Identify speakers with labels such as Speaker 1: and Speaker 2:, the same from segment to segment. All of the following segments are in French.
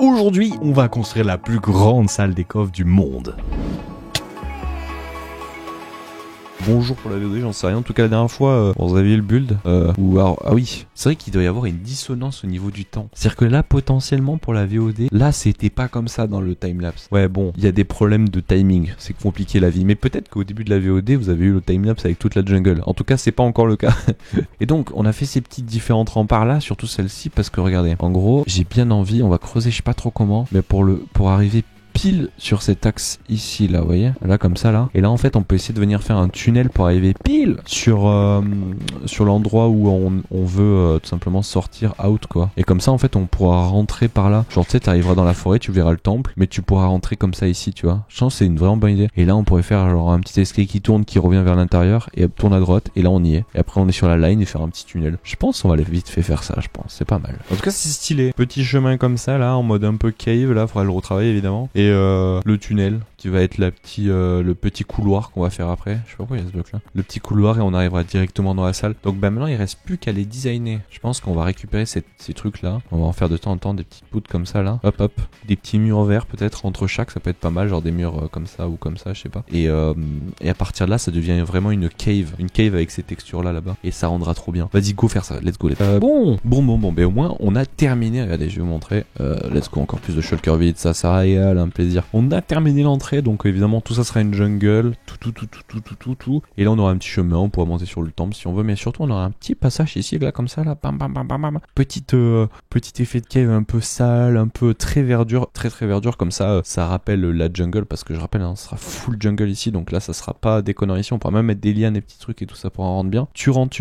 Speaker 1: Aujourd'hui, on va construire la plus grande salle des coffres du monde. Bonjour pour la VOD, j'en sais rien. En tout cas, la dernière fois, vous aviez le build. Ah oui, c'est vrai qu'il doit y avoir une dissonance au niveau du temps. C'est-à-dire que là, potentiellement, pour la VOD, là, c'était pas comme ça dans le timelapse. Ouais, bon, il y a des problèmes de timing. C'est compliqué la vie. Mais peut-être qu'au début de la VOD, vous avez eu le timelapse avec toute la jungle. En tout cas, c'est pas encore le cas. Et donc, on a fait ces petites différentes remparts là, surtout celle-ci, parce que regardez, en gros, j'ai bien envie, on va creuser, je sais pas trop comment, mais pour arriver pile sur cet axe ici là, vous voyez, là comme ça là, et là en fait on peut essayer de venir faire un tunnel pour arriver pile sur l'endroit où on veut tout simplement sortir out quoi, et comme ça en fait on pourra rentrer par là, genre tu sais t'arriveras dans la forêt, tu verras le temple, mais tu pourras rentrer comme ça ici, tu vois. Je pense que c'est une vraiment bonne idée, et là on pourrait faire genre un petit escalier qui tourne, qui revient vers l'intérieur et tourne à droite, et là on y est, et après on est sur la line et faire un petit tunnel. Je pense qu'on va aller vite fait faire ça, je pense, c'est pas mal. En tout cas c'est stylé, petit chemin comme ça là, en mode un peu cave, là faudra le retravailler évidemment, et le tunnel qui va être le petit couloir qu'on va faire après. Je sais pas pourquoi il y a ce bloc là. Le petit couloir et on arrivera directement dans la salle. Donc bah maintenant il reste plus qu'à les designer. Je pense qu'on va récupérer ces trucs là. On va en faire de temps en temps des petites poutres comme ça là. Hop hop. Des petits murs verts peut-être entre chaque. Ça peut être pas mal. Genre des murs comme ça ou comme ça. Je sais pas. Et à partir de là ça devient vraiment une cave. Une cave avec ces textures là là-bas. Et ça rendra trop bien. Vas-y go faire ça. Let's go. Bon. Mais au moins on a terminé. Regardez je vais vous montrer. Let's go. Encore plus de shulker vide. Ça régale. Un plaisir. On a terminé l'entrée, donc évidemment tout ça sera une jungle, tout. Et là on aura un petit chemin, on pourra monter sur le temple si on veut, mais surtout on aura un petit passage ici, là comme ça, là, bam. Petit effet de cave un peu sale, un peu très verdure, très verdure, comme ça, ça rappelle la jungle, parce que je rappelle, hein, ça sera full jungle ici, donc là ça sera pas déconnant ici, on pourra même mettre des lianes, des petits trucs et tout ça pour en rendre bien. Tu rentres,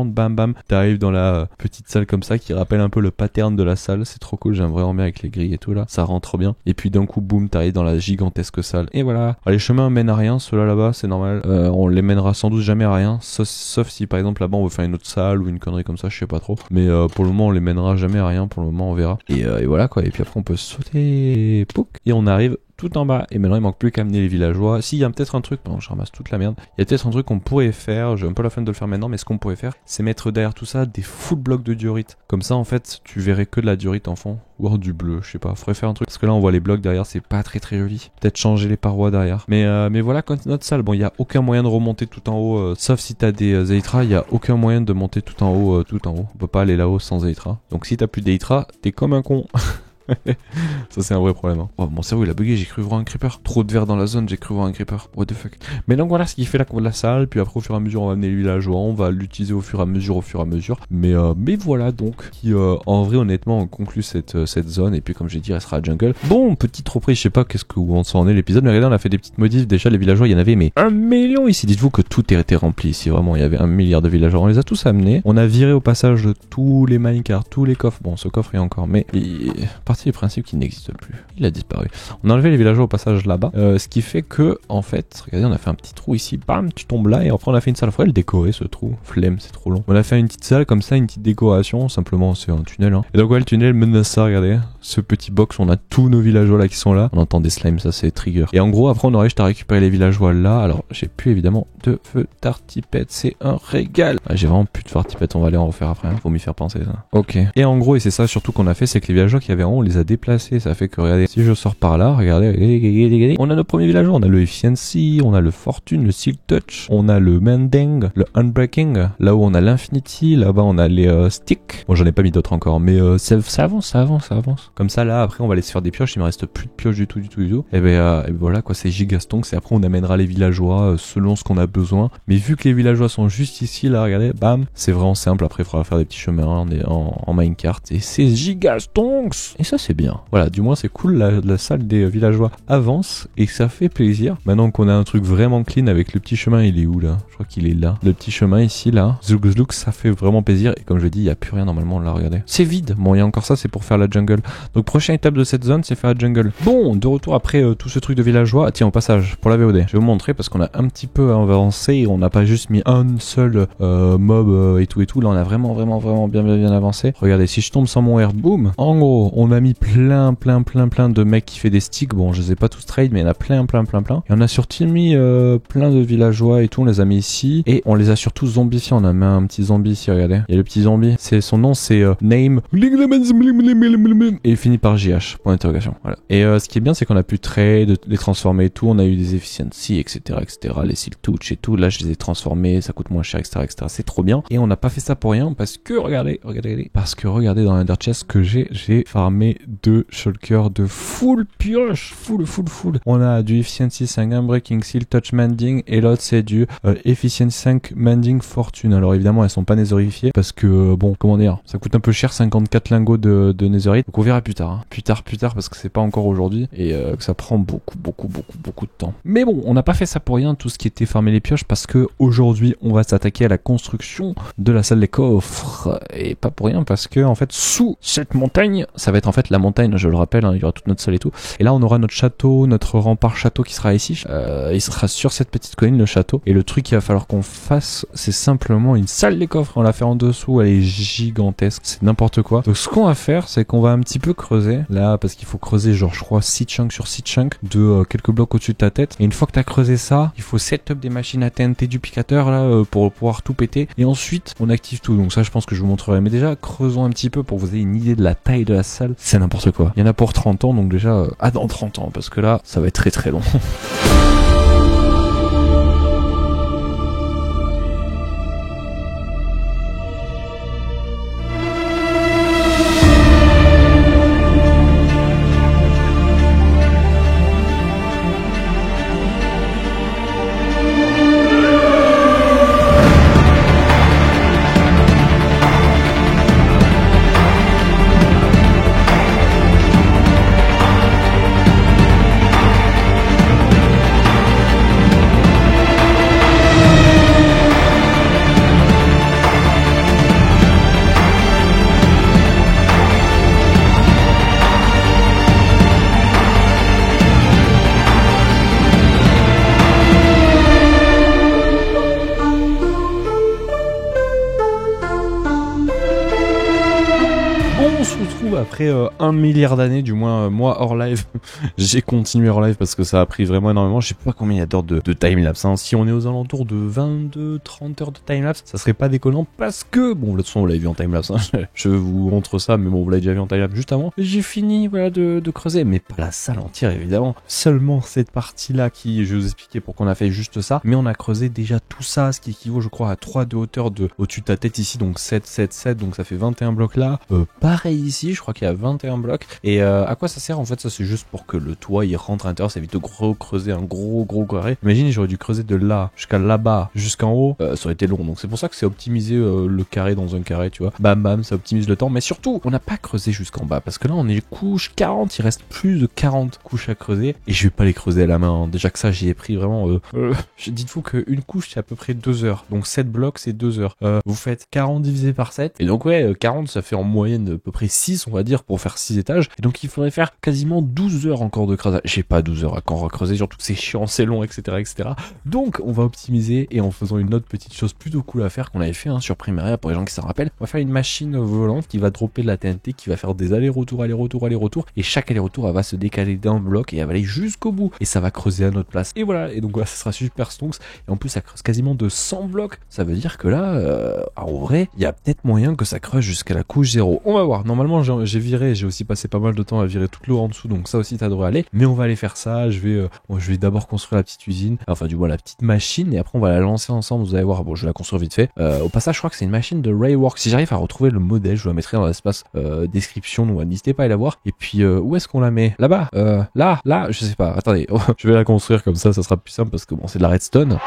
Speaker 1: bam, t'arrives dans la petite salle comme ça qui rappelle un peu le pattern de la salle, c'est trop cool, j'aime vraiment bien avec les grilles et tout là, ça rentre bien. Et puis d'un coup, boum, t'arrives dans la gigantesque salle. Et voilà. Alors, les chemins mènent à rien, ceux-là là-bas, c'est normal. On les mènera sans doute jamais à rien, sauf si par exemple là-bas on veut faire une autre salle ou une connerie comme ça, je sais pas trop. Mais pour le moment on les mènera jamais à rien, pour le moment on verra. Et voilà quoi. Et puis après on peut sauter, pouc, et on arrive tout en bas. Et maintenant il manque plus qu'à amener les villageois. Si, il y a peut-être un truc, pardon, je ramasse toute la merde. Il y a peut-être un truc qu'on pourrait faire, j'ai un peu la flemme de le faire maintenant, mais ce qu'on pourrait faire, c'est mettre derrière tout ça des full blocs de diorite. Comme ça en fait, tu verrais que de la diorite en fond. Ou du bleu, je sais pas, faudrait faire un truc. Parce que là on voit les blocs derrière, c'est pas très joli. Peut-être changer les parois derrière. Mais voilà, quand notre salle, bon, il y a aucun moyen de remonter tout en haut, sauf si t'as des Elytra, il y a aucun moyen de monter tout en haut, On peut pas aller là-haut sans Elytra. Donc si t'as plus d'Elytra, t'es comme un con. Ça c'est un vrai problème, hein. Oh, mon cerveau il a bugué, j'ai cru voir un creeper. Trop de verre dans la zone, j'ai cru voir un creeper. What the fuck. Mais donc voilà ce qui fait la salle. Puis après au fur et à mesure on va amener les villageois, on va l'utiliser au fur et à mesure. Mais voilà donc qui en vrai honnêtement on conclut cette zone. Et puis comme j'ai dit elle sera jungle. Bon, petite reprise, je sais pas où on s'en est l'épisode, mais regardez on a fait des petites modifs. Déjà les villageois il y en avait mais 1 million ici. Dites-vous que tout était rempli ici, vraiment il y avait 1 milliard de villageois. On les a tous amenés. On a viré au passage tous les minecarts, tous les coffres. Bon ce coffre est encore, mais partie du principe qu'il n'existe plus. Il a disparu. On a enlevé les villageois au passage là-bas. Ce qui fait que, en fait, regardez, on a fait un petit trou ici. Bam, tu tombes là et après on a fait une salle. Faudrait le décorer ce trou. Flemme, c'est trop long. On a fait une petite salle comme ça, une petite décoration. Simplement, c'est un tunnel. Hein. Et donc, ouais, le tunnel mène à ça. Regardez. Ce petit box, on a tous nos villageois là qui sont là. On entend des slimes, ça c'est trigger. Et en gros, après, on aurait juste à récupérer les villageois là. Alors, j'ai plus évidemment de feu d'artipète. C'est un régal. Ah, j'ai vraiment plus de feu d'artipète. On va aller en refaire après. Hein. Faut m'y faire penser ça. Ok. Et en gros, et c'est ça surtout qu'on a fait, c'est que les villageois qu'il y avait en haut, on les a déplacés. Ça fait que, regardez, si je sors par là, regardez, on a nos premiers villageois. On a le Efficiency, on a le Fortune, le Silk Touch, on a le Mending, le Unbreaking. Là où on a l'Infinity, là-bas on a les Sticks. Bon, j'en ai pas mis d'autres encore, mais ça avance. Comme ça, là, après, on va aller se faire des pioches. Il me reste plus de pioches du tout. Et ben voilà, quoi, c'est gigastonks. Et après, on amènera les villageois selon ce qu'on a besoin. Mais vu que les villageois sont juste ici, là, regardez, bam, c'est vraiment simple. Après, il faudra faire des petits chemins en minecart. Et c'est gigastonks. Et ça, c'est bien. Voilà, du moins, c'est cool. La salle des villageois avance et ça fait plaisir. Maintenant qu'on a un truc vraiment clean avec le petit chemin, il est où là? Je crois qu'il est là. Le petit chemin ici, là. Zlouk, ça fait vraiment plaisir. Et comme je dis, il n'y a plus rien normalement là, regardez. C'est vide. Bon, il y a encore ça, c'est pour faire la jungle. Donc, prochaine étape de cette zone, c'est faire la jungle. Bon, de retour après tout ce truc de villageois. Ah, tiens, au passage, pour la VOD, je vais vous montrer parce qu'on a un petit peu avancé et on n'a pas juste mis un seul mob et tout. Là, on a vraiment bien avancé. Regardez, si je tombe sans mon air, boum. En gros, on a mis plein de mecs qui fait des sticks. Bon, je les ai pas tous trade, mais il y en a plein. Et on a surtout mis plein de villageois et tout. On les a mis ici et on les a surtout zombifiés. On a mis un petit zombie ici, regardez. Il y a le petit zombie. Son nom, c'est Name. et finit par JH, point d'interrogation. Voilà. Et ce qui est bien, c'est qu'on a pu trade, les transformer et tout, on a eu des efficiency, etc., les seal touch et tout, là je les ai transformés, ça coûte moins cher, etc., c'est trop bien. Et on n'a pas fait ça pour rien, parce que, regardez, dans l'Under Chest que j'ai farmé 2 shulkers de full pioche, full. On a du efficiency 5 unbreaking, seal touch mending, et l'autre c'est du efficiency 5 mending fortune. Alors évidemment elles sont pas netherrifiées, parce que bon, comment dire, ça coûte un peu cher, 54 lingots de netherite, donc on verra plus tard, hein. plus tard, parce que c'est pas encore aujourd'hui, et que ça prend beaucoup de temps. Mais bon, on n'a pas fait ça pour rien, tout ce qui était farmer les pioches, parce que aujourd'hui on va s'attaquer à la construction de la salle des coffres, et pas pour rien, parce que en fait sous cette montagne, ça va être en fait la montagne, je le rappelle, hein, il y aura toute notre salle et tout, et là on aura notre château, notre rempart château qui sera ici, il sera sur cette petite colline, le château, et le truc qu'il va falloir qu'on fasse, c'est simplement une salle des coffres, on l'a fait en dessous, elle est gigantesque, c'est n'importe quoi. Donc ce qu'on va faire, c'est qu'on va un petit peu creuser, là, parce qu'il faut creuser genre je crois 6 chunks sur 6 chunks de quelques blocs au-dessus de ta tête, et une fois que t'as creusé ça, il faut setup des machines à TNT duplicateur là pour pouvoir tout péter, et ensuite on active tout. Donc ça je pense que je vous montrerai, mais déjà creusons un petit peu pour que vous ayez une idée de la taille de la salle, c'est n'importe quoi. Il y en a pour 30 ans, donc déjà dans 30 ans, parce que là ça va être très long. Après 1 milliard d'années, du moins moi hors live, j'ai continué hors live parce que ça a pris vraiment énormément. Je sais pas combien il y a d'heures de timelapse, hein. Si on est aux alentours de 22-30 heures de timelapse, ça serait pas déconnant parce que, bon, de toute façon, vous l'avez vu en timelapse, hein. Je vous montre ça, mais bon, vous l'avez déjà vu en timelapse juste avant. J'ai fini, voilà, de creuser, mais pas la salle entière, évidemment. Seulement cette partie-là qui, je vais vous expliquer pourquoi on a fait juste ça, mais on a creusé déjà tout ça, ce qui équivaut, je crois, à 3 de hauteur au-dessus de ta tête ici, donc 7, donc ça fait 21 blocs là. Pareil ici, je crois qu'il y a 21 blocs. Et à quoi ça sert en fait? Ça c'est juste pour que le toit il rentre à l'intérieur, ça évite de creuser un gros carré. Imaginez, j'aurais dû creuser de là jusqu'à là-bas, jusqu'en haut, ça aurait été long. Donc c'est pour ça que c'est optimiser le carré dans un carré, tu vois. Bam, ça optimise le temps. Mais surtout, on n'a pas creusé jusqu'en bas parce que là on est couche 40, il reste plus de 40 couches à creuser et je vais pas les creuser à la main, hein. Déjà que ça j'y ai pris vraiment dites-vous qu'une couche c'est à peu près 2 heures. Donc 7 blocs c'est 2 heures. Vous faites 40 divisé par 7 et donc ouais, 40 ça fait en moyenne à peu près 6 on va dire pour faire 6 étages. Et donc il faudrait faire quasiment 12 heures encore de creusage. J'ai pas 12 heures à quand recreuser, surtout que c'est chiant, c'est long, etc. Donc on va optimiser et en faisant une autre petite chose plutôt cool à faire qu'on avait fait sur Primaria pour les gens qui s'en rappellent, on va faire une machine volante qui va dropper de la TNT, qui va faire des allers-retours et chaque aller-retour elle va se décaler d'un bloc et elle va aller jusqu'au bout et ça va creuser à notre place. Et voilà, et donc voilà, ça sera super stonks et en plus ça creuse quasiment de 100 blocs. Ça veut dire que là, en vrai, il y a peut-être moyen que ça creuse jusqu'à la couche 0. On va voir. Normalement j'ai aussi passé pas mal de temps à virer toute l'eau en dessous, donc ça aussi ça devrait aller. Mais on va aller faire ça. Je vais d'abord construire la petite usine, enfin du moins la petite machine, et après on va la lancer ensemble. Vous allez voir. Bon, je vais la construire vite fait. Au passage, je crois que c'est une machine de Raywork. Si j'arrive à retrouver le modèle, je vous la mettrai dans l'espace description. Donc n'hésitez pas à aller la voir. Et puis où est-ce qu'on la met? Là-bas. Là, je sais pas. Attendez, je vais la construire comme ça sera plus simple parce que bon, c'est de la redstone.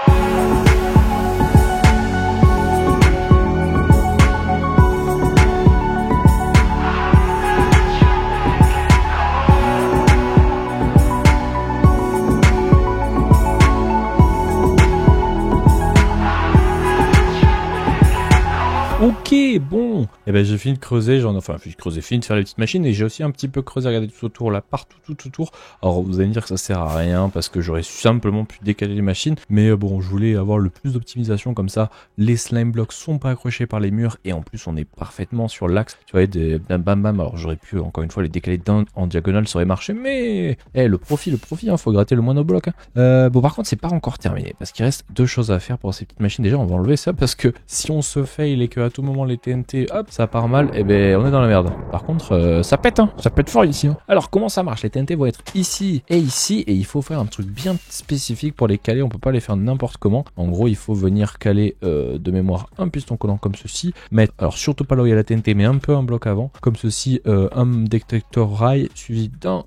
Speaker 1: Ok, bon, et ben j'ai fini de creuser, fini de faire les petites machines et j'ai aussi un petit peu creusé, regardez tout autour là, partout tout autour. Alors vous allez me dire que ça sert à rien parce que j'aurais simplement pu décaler les machines, mais bon, je voulais avoir le plus d'optimisation comme ça. Les slime blocks sont pas accrochés par les murs et en plus on est parfaitement sur l'axe. Tu vois, des bam. Alors j'aurais pu encore une fois les décaler d'un en diagonale, ça aurait marché, mais le profit, hein, faut gratter le moindre bloc. Hein. Bon, par contre c'est pas encore terminé parce qu'il reste 2 choses à faire pour ces petites machines. Déjà on va enlever ça parce que si on se fail et que à tout moment les TNT hop ça part mal, et ben on est dans la merde. Par contre, ça pète, hein, ça pète fort ici. Hein. Alors comment ça marche? Les TNT vont être ici, et il faut faire un truc bien spécifique pour les caler. On peut pas les faire n'importe comment. En gros, il faut venir caler de mémoire un piston collant comme ceci, mettre, alors surtout pas là où il y a la TNT, mais un peu un bloc avant, comme ceci, un détecteur rail suivi d'un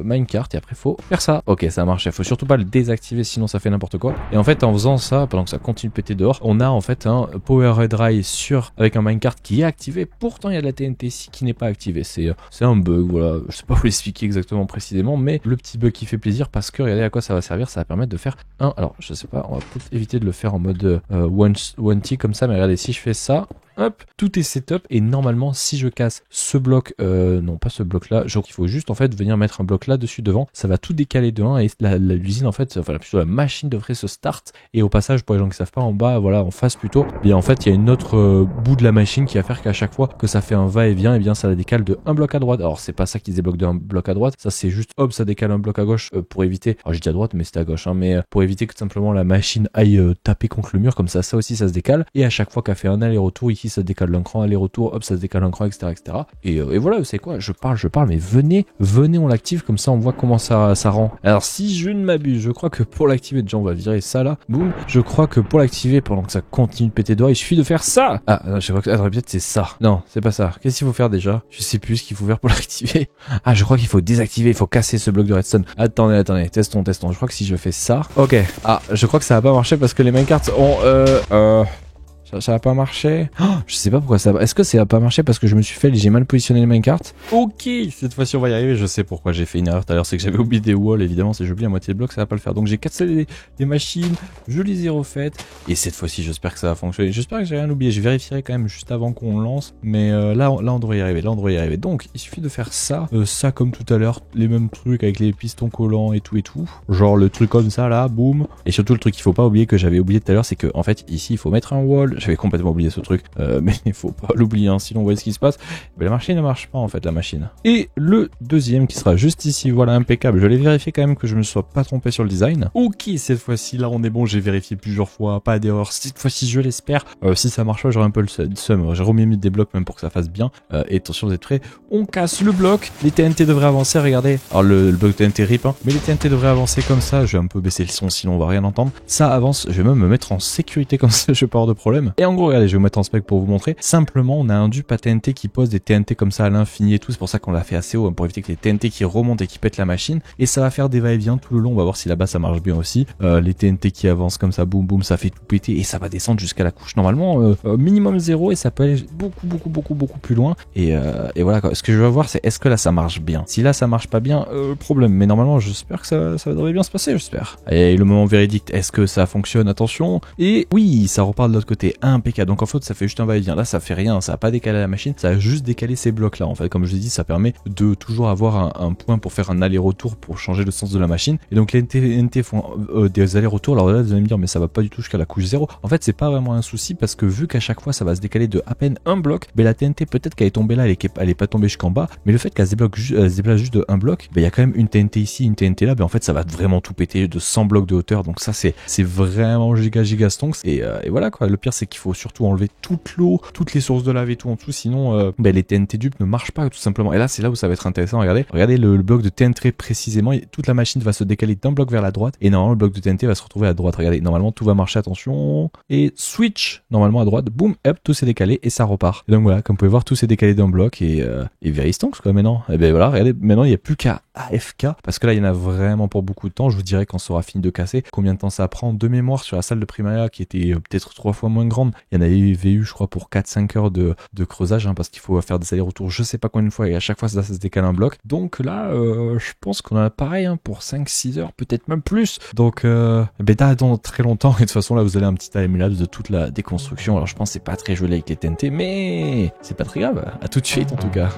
Speaker 1: minecart, et après il faut faire ça. Ok, ça marche. Il faut surtout pas le désactiver, sinon ça fait n'importe quoi. Et en fait, en faisant ça, pendant que ça continue de péter dehors, on a en fait un power red rail avec un minecart qui est activé. Pourtant, il y a de la TNT ici qui n'est pas activée. C'est un bug, voilà. Je sais pas vous l'expliquer exactement précisément, mais le petit bug qui fait plaisir parce que regardez à quoi ça va servir. Ça va permettre de faire un. Alors, je sais pas, on va peut-être éviter de le faire en mode one T comme ça, mais regardez, si je fais ça. Hop, tout est setup et normalement si je casse ce bloc, non pas ce bloc là, il faut juste en fait venir mettre un bloc là dessus devant, ça va tout décaler de 1 et l'usine en fait, enfin plutôt la machine devrait se start et au passage pour les gens qui savent pas en bas, voilà en face plutôt, et en fait il y a une autre bout de la machine qui va faire qu'à chaque fois que ça fait un va-et-vient, et bien ça la décale de un bloc à droite. Alors c'est pas ça qui se débloque d'un bloc à droite, ça c'est juste hop ça décale un bloc à gauche pour éviter, alors j'ai dit à droite mais c'était à gauche hein, mais pour éviter que tout simplement la machine aille taper contre le mur comme ça aussi ça se décale et à chaque fois qu'elle fait un aller-retour ici ça décale d'un cran, aller-retour, hop, ça se décale un cran, etc. etc. Et voilà, vous savez quoi, je parle, mais venez, on l'active, comme ça on voit comment ça rend. Alors si je ne m'abuse, je crois que pour l'activer, déjà on va virer ça là, boum, je crois que pour l'activer, pendant que ça continue de péter dehors, il suffit de faire ça. Ah, non, je crois que, attends, peut-être c'est ça. Non, c'est pas ça. Qu'est-ce qu'il faut faire déjà? Je sais plus ce qu'il faut faire pour l'activer. Ah, je crois qu'il faut désactiver, il faut casser ce bloc de redstone. Attendez, testons. Je crois que si je fais ça, ok. Ah, je crois que ça va pas marcher parce que les minecarts ont ça va pas marcher. Oh, je sais pas pourquoi ça va. Est-ce que ça va pas marcher parce que je me suis fait, j'ai mal positionné les minecarts? Ok, cette fois-ci on va y arriver. Je sais pourquoi j'ai fait une erreur tout à l'heure, c'est que j'avais oublié des walls. Évidemment, si j'oublie la moitié de bloc, ça va pas le faire. Donc j'ai cassé les machines, je les ai refaites. Et cette fois-ci, j'espère que ça va fonctionner. J'espère que j'ai rien oublié. Je vérifierai quand même juste avant qu'on lance. Mais là, on devrait y arriver. Donc il suffit de faire ça, ça comme tout à l'heure, les mêmes trucs avec les pistons collants et tout. Genre le truc comme ça là, boum. Et surtout le truc qu'il faut pas oublier que j'avais oublié tout à l'heure, c'est que en fait ici il faut mettre un wall. J'avais complètement oublié ce truc, mais il faut pas l'oublier, hein, sinon vous voyez ce qui se passe. Mais la machine ne marche pas en fait, la machine. Et le deuxième qui sera juste ici, voilà, impeccable. Je l'ai vérifié quand même que je me sois pas trompé sur le design. Ok, cette fois-ci là on est bon, j'ai vérifié plusieurs fois, pas d'erreur. Cette fois-ci je l'espère. Si ça marche pas, j'aurai un peu le seum. J'ai remis des blocs même pour que ça fasse bien. Et attention, vous êtes prêts? On casse le bloc. Les TNT devraient avancer, regardez. Alors le bloc TNT rip, hein, mais les TNT devraient avancer comme ça. Je vais un peu baisser le son sinon on va rien entendre. Ça avance. Je vais même me mettre en sécurité comme ça, je vais pas avoir de problème. Et en gros, regardez, je vais vous mettre en spec pour vous montrer. Simplement, on a un dupe à TNT qui pose des TNT comme ça à l'infini et tout. C'est pour ça qu'on l'a fait assez haut, hein, pour éviter que les TNT qui remontent et qui pètent la machine. Et ça va faire des va-et-vient tout le long. On va voir si là-bas ça marche bien aussi. Les TNT qui avancent comme ça, boum boum, ça fait tout péter et ça va descendre jusqu'à la couche normalement minimum 0 et ça peut aller beaucoup plus loin. Et voilà quoi. Ce que je veux voir, c'est est-ce que là ça marche bien. Si là ça marche pas bien, problème. Mais normalement, j'espère que ça devrait bien se passer, j'espère. Et le moment véridique, est-ce que ça fonctionne? Attention. Et oui, ça repart de l'autre côté, impeccable. Donc en fait, ça fait juste un va-et-vient. Là, ça fait rien, ça a pas décalé la machine, ça a juste décalé ces blocs là. En fait, comme je l'ai dit, ça permet de toujours avoir un point pour faire un aller-retour pour changer le sens de la machine. Et donc les TNT font des allers-retours. Alors là, vous allez me dire, mais ça va pas du tout jusqu'à la couche 0. En fait, c'est pas vraiment un souci parce que vu qu'à chaque fois, ça va se décaler de à peine un bloc, mais la TNT peut-être qu'elle est tombée là, elle est pas tombée jusqu'en bas, mais le fait qu'elle se déplace juste de un bloc, il y a quand même une TNT ici, une TNT là, en fait, ça va vraiment tout péter de 100 blocs de hauteur. Donc ça, c'est vraiment giga stonks. Et voilà quoi. Le pire, c'est qu'il faut surtout enlever toute l'eau, toutes les sources de lave et tout en dessous, sinon les TNT dupes ne marchent pas tout simplement. Et là, c'est là où ça va être intéressant. Regardez le bloc de TNT précisément. Toute la machine va se décaler d'un bloc vers la droite et normalement le bloc de TNT va se retrouver à droite. Regardez, normalement tout va marcher. Attention et switch. Normalement à droite, boum, hop, tout s'est décalé et ça repart. Et donc voilà, comme vous pouvez voir, tout s'est décalé d'un bloc et very stonks quoi maintenant. Et ben voilà, regardez, maintenant il n'y a plus qu'à AFK parce que là il y en a vraiment pour beaucoup de temps. Je vous dirai quand ça aura fini de casser combien de temps ça prend. De mémoire sur la salle de Primaria qui était peut-être 3 fois moins grande, il y en avait eu je crois pour 4-5 heures de creusage, hein, parce qu'il faut faire des allers-retours je sais pas combien de fois et à chaque fois ça se décale un bloc. Donc là je pense qu'on en a pareil, hein, pour 5-6 heures, peut-être même plus. Donc dans très longtemps et de toute façon là vous avez un petit timelapse de toute la déconstruction. Alors je pense que c'est pas très joli avec les TNT mais c'est pas très grave. À tout de suite en tout cas.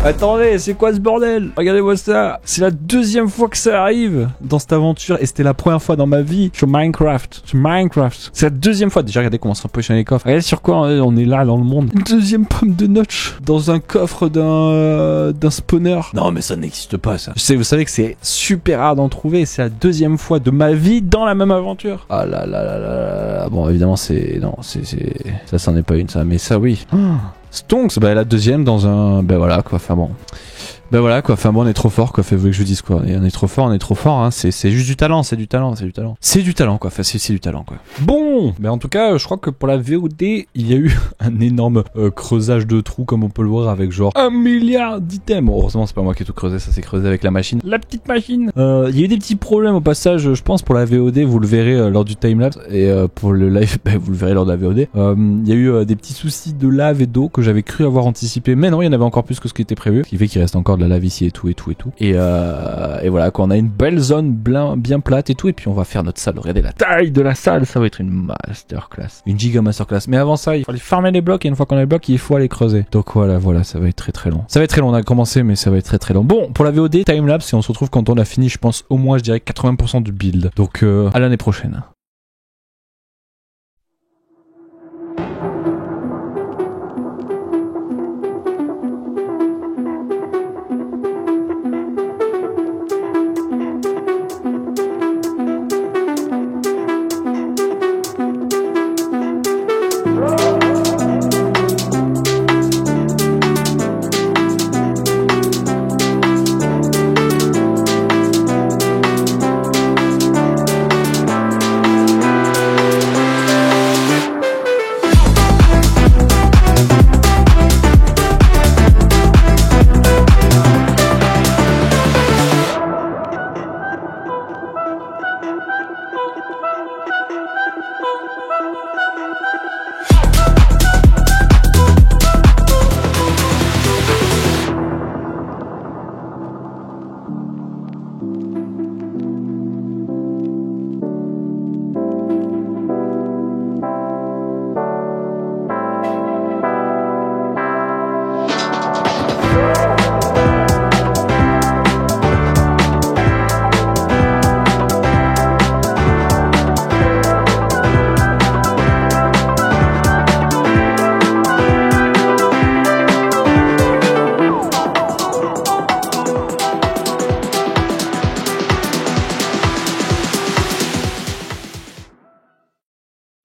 Speaker 1: Attendez, c'est quoi ce bordel? Regardez-moi ça. C'est la deuxième fois que ça arrive dans cette aventure et c'était la première fois dans ma vie sur Minecraft. C'est la deuxième fois. Déjà, regardez comment se repositionne les coffres. Regardez sur quoi on est là dans le monde. Une deuxième pomme de notch dans un coffre d'un spawner. Non, mais ça n'existe pas, ça. Vous savez que c'est super rare d'en trouver. C'est la deuxième fois de ma vie dans la même aventure. Ah là là là là là. Bon, évidemment, ça, c'en est pas une, ça. Mais ça, oui. Stonks, bah la deuxième dans un... Ben voilà quoi, enfin bon. Ben voilà quoi, enfin bon on est trop fort quoi, vous voulez que je vous dise quoi. On est trop fort, hein, c'est juste du talent, c'est du talent quoi, enfin c'est du talent quoi. Bon, mais en tout cas je crois que pour la VOD, il y a eu un énorme creusage de trous comme on peut le voir avec genre 1 milliard d'items. Bon, heureusement c'est pas moi qui ai tout creusé, ça s'est creusé avec la machine. La petite machine. Il y a eu des petits problèmes au passage, je pense pour la VOD, vous le verrez lors du timelapse et pour le live, ben, vous le verrez lors de la VOD. Il y a eu des petits soucis de lave et d'eau que j'avais cru avoir anticipé, mais non, il y en avait encore plus que ce qui était prévu, ce qui fait qu'il reste encore de la lave ici et tout. Et voilà, quand on a une belle zone bien plate et tout, et puis on va faire notre salle. Regardez la taille de la salle, ça va être une masterclass. Une giga masterclass. Mais avant ça, il faut aller farmer les blocs, et une fois qu'on a les blocs, il faut aller creuser. Donc voilà, ça va être très long. Ça va être très long, on a commencé, mais ça va être très long. Bon, pour la VOD, timelapse, et on se retrouve quand on a fini, je pense, au moins, je dirais 80% du build. Donc à l'année prochaine.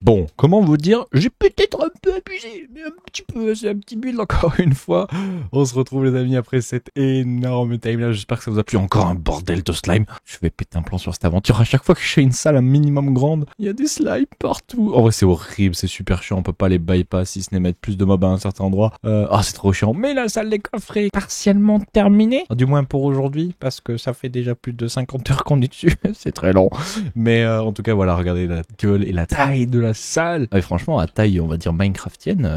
Speaker 1: Bon, comment vous dire, j'ai peut-être un peu abusé, mais un petit peu, c'est un petit build encore une fois. On se retrouve les amis après cette énorme timeline, j'espère que ça vous a plu. Encore un bordel de slime. Je vais péter un plan sur cette aventure. À chaque fois que je fais une salle un minimum grande, il y a des slimes partout. En vrai c'est horrible, c'est super chiant, on peut pas les bypass si ce n'est mettre plus de mobs à un certain endroit. C'est trop chiant. Mais la salle des coffres est partiellement terminée. Du moins pour aujourd'hui, parce que ça fait déjà plus de 50 heures qu'on est dessus. C'est très long. Mais en tout cas voilà, regardez la gueule et la taille de la salle. Et franchement, à taille, on va dire Minecraftienne,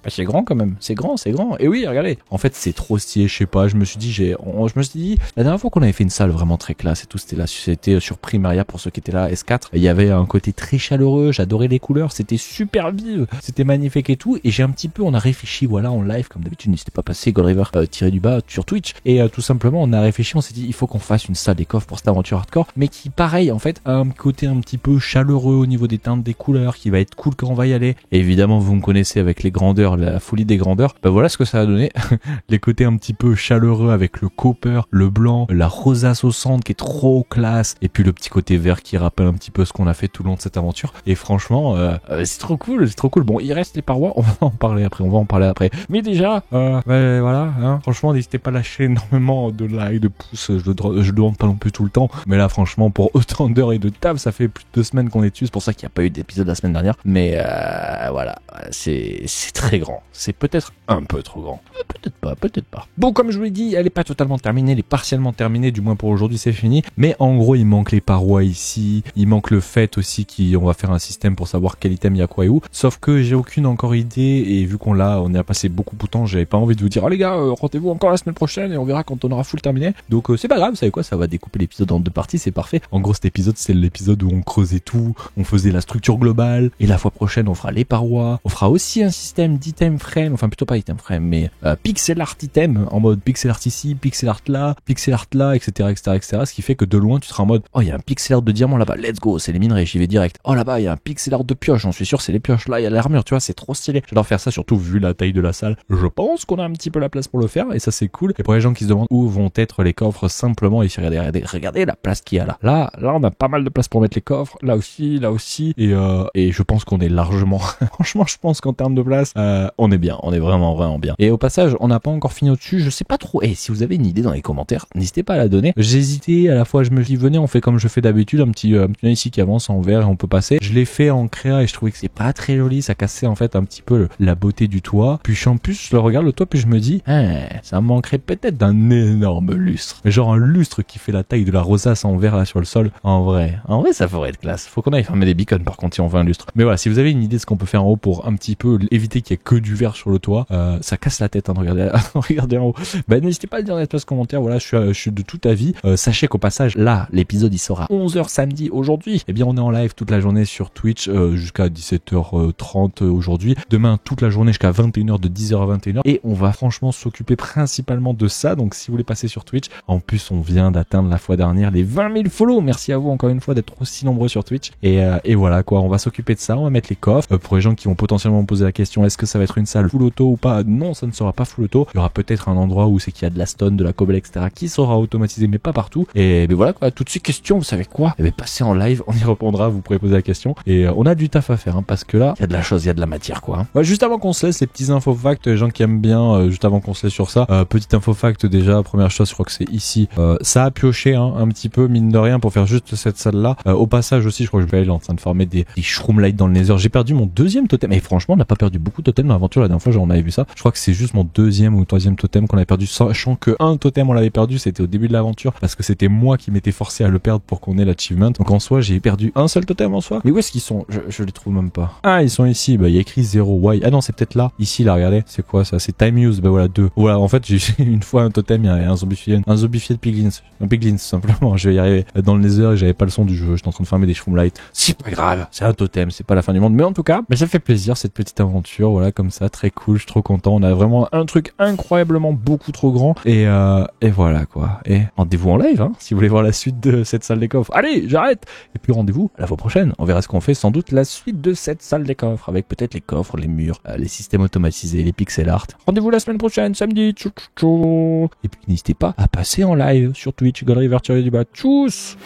Speaker 1: c'est grand quand même. C'est grand. Et oui, regardez. En fait, c'est trop stylé. Je sais pas. Je me suis dit, la dernière fois qu'on avait fait une salle vraiment très classe et tout, c'était sur Primaria pour ceux qui étaient là, S4. Il y avait un côté très chaleureux. J'adorais les couleurs. C'était super vif. C'était magnifique et tout. Et on a réfléchi, voilà, en live, comme d'habitude. N'hésitez pas à passer Goldriver tiré du bas sur Twitch. Et tout simplement, on a réfléchi. On s'est dit, il faut qu'on fasse une salle des coffres pour cette aventure hardcore, mais qui, pareil, en fait, a un côté un petit peu chaleureux au niveau des teintes, des couleurs, qui va être cool quand on va y aller. Et évidemment, vous me connaissez avec les grandeurs, la folie des grandeurs. Ben voilà ce que ça a donné. Les côtés un petit peu chaleureux avec le copper, le blanc, la rosace au centre qui est trop classe, et puis le petit côté vert qui rappelle un petit peu ce qu'on a fait tout le long de cette aventure. Et franchement, c'est trop cool. Bon, il reste les parois, on va en parler après. Mais déjà, voilà, hein, franchement, n'hésitez pas à lâcher énormément de likes, de pouces. Je demande pas non plus tout le temps, mais là, franchement, pour autant d'heures et de table, ça fait plus de 2 semaines qu'on est dessus. C'est pour ça qu'il n'y a pas eu d'épisode la semaine dernière. Mais voilà, c'est très grand. C'est peut-être un peu trop grand. Peut-être pas. Bon, comme je vous l'ai dit, elle est pas totalement terminée, elle est partiellement terminée, du moins pour aujourd'hui, c'est fini. Mais en gros, il manque les parois ici, il manque le fait aussi qu'on va faire un système pour savoir quel item il y a quoi et où. Sauf que j'ai aucune encore idée, et vu on a passé beaucoup de temps, j'avais pas envie de vous dire, ah les gars, rendez-vous encore la semaine prochaine et on verra quand on aura full terminé. Donc c'est pas grave, vous savez quoi, ça va découper l'épisode en 2 parties, c'est parfait. En gros, cet épisode, c'est l'épisode où on creusait tout, on faisait la structure globale, Et la fois prochaine, on fera les parois. On fera aussi un système d'item frame, enfin plutôt pas item frame, mais pixel art item, en mode pixel art ici, pixel art là, etc., etc., etc. Ce qui fait que de loin, tu seras en mode, oh, il y a un pixel art de diamant là-bas, let's go, c'est les minerais, j'y vais direct. Oh, là-bas, il y a un pixel art de pioche, j'en suis sûr, c'est les pioches. Là, il y a l'armure, tu vois, c'est trop stylé. J'adore faire ça, surtout vu la taille de la salle. Je pense qu'on a un petit peu la place pour le faire, et ça, c'est cool. Et pour les gens qui se demandent où vont être les coffres, simplement, ici, regardez la place qu'il y a là. Là, on a pas mal de place pour mettre les coffres, là aussi, et je pense qu'on est largement, franchement, je pense qu'en termes de place, on est bien, on est vraiment bien. Et au passage, on n'a pas encore fini au-dessus, je sais pas trop. Et si vous avez une idée dans les commentaires, n'hésitez pas à la donner. J'hésitais, à la fois je me dis venez, on fait comme je fais d'habitude, un petit ici qui avance en vert et on peut passer. Je l'ai fait en créa et je trouvais que c'est pas très joli, ça cassait en fait un petit peu la beauté du toit. Puis en plus, je le regarde le toit puis je me dis, ça manquerait peut-être d'un énorme lustre. Mais genre un lustre qui fait la taille de la rosace en vert là sur le sol. En vrai, ça pourrait être classe. Faut qu'on aille fermer des beacons par contre si on veut un lustre. Mais voilà, si vous avez une idée de ce qu'on peut faire en haut pour un petit peu éviter qu'il y ait que du vert sur le toit, ça casse la tête hein, de regarder en haut. Ben n'hésitez pas à le dire dans l'espace commentaire, voilà, je suis de tout avis. Sachez qu'au passage, là, l'épisode il sort à 11h samedi aujourd'hui. Eh bien, on est en live toute la journée sur Twitch jusqu'à 17h30 aujourd'hui. Demain, toute la journée jusqu'à 21h, de 10h à 21h. Et on va franchement s'occuper principalement de ça. Donc, si vous voulez passer sur Twitch, en plus, on vient d'atteindre la fois dernière les 20 000 follow. Merci à vous encore une fois d'être aussi nombreux sur Twitch. Et voilà quoi, on va s'occuper de ça. On va mettre les coffres. Pour les gens qui vont potentiellement me poser la question, est-ce que ça va être une salle full auto ou pas? Non, ça ne sera pas full auto. Il y aura peut-être un endroit où c'est qu'il y a de la stone, de la cobble, etc. qui sera automatisé, mais pas partout. Et ben voilà quoi, toutes ces questions, vous savez quoi? Eh ben passez en live, on y répondra, vous pourrez poser la question. Et on a du taf à faire, hein, parce que là, il y a de la chose, il y a de la matière quoi. Hein. Ouais, juste avant qu'on se laisse, les petits infos facts, les gens qui aiment bien, juste avant qu'on se laisse sur ça, petite info fact déjà, première chose, je crois que c'est ici. Ça a pioché hein, un petit peu, mine de rien, pour faire juste cette salle-là. Au passage aussi, je crois que je vais aller en train de former des shroom lights dans le nether. J'ai perdu mon deuxième totem. Et franchement, on n'a pas perdu beaucoup de totems dans l'aventure. La dernière fois, j'en avais vu ça. Je crois que c'est juste mon deuxième ou troisième totem qu'on avait perdu, sachant que un totem on l'avait perdu, c'était au début de l'aventure, parce que c'était moi qui m'étais forcé à le perdre pour qu'on ait l'achievement. Donc en soi, j'ai perdu un seul totem en soi. Mais où est-ce qu'ils sont? Je les trouve même pas. Ah, ils sont ici. Bah, il y a écrit 0 Y. Ah non, c'est peut-être là. Ici, là, regardez. C'est quoi ça? C'est time use. Bah voilà, 2. Voilà, en fait, j'ai une fois un totem, il y a un zombifié de piglins. Un piglins, simplement. Je vais y arriver. Dans le nether, j'avais pas le son du jeu. J'étais en train de farmer des shroom lights. C'est pas grave. C'est un totem. C'est pas la fin du monde. Mais en tout cas, bah, ça fait plaisir, cette petite aventure. Voilà, comme ça. Très cool. Je suis trop content. On a vraiment un truc incroyablement beaucoup trop grand. Et voilà, quoi. Et rendez-vous en live, hein, si vous voulez voir la suite de cette salle des coffres. Allez, j'arrête! Et puis rendez-vous à la fois prochaine. On verra ce qu'on fait. Sans doute la suite de cette salle des coffres. Avec peut-être les coffres, les murs, les systèmes automatisés, les pixel art. Rendez-vous la semaine prochaine, samedi. Tchou, tchou, tchou. Et puis n'hésitez pas à passer en live sur Twitch, Galerie Virtuelle du Bas. Tchuss!